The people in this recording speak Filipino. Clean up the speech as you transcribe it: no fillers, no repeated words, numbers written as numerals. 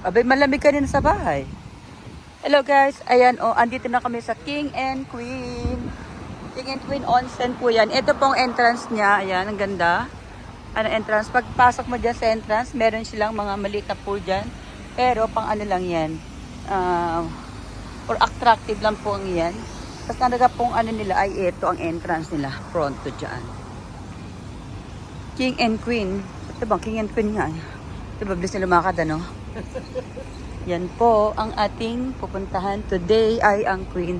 Abay, malamig ka rin sa bahay. Hello guys, ayan andito na kami sa King and Queen. King and Queen Onsen po yan. Ito pong entrance niya, ayan, ang ganda. Ano entrance? Pagpasok mo dyan sa entrance, meron silang mga maliit na pool dyan. Pero pang ano lang yan, or attractive lang po ang yan. Tapos talaga pong ano nila ay ito ang entrance nila, pronto dyan. King and Queen. Ito bang King and Queen nga? Ito ba, bilis na lumakad ano? Yan po ang ating pupuntahan today ay ang Queen.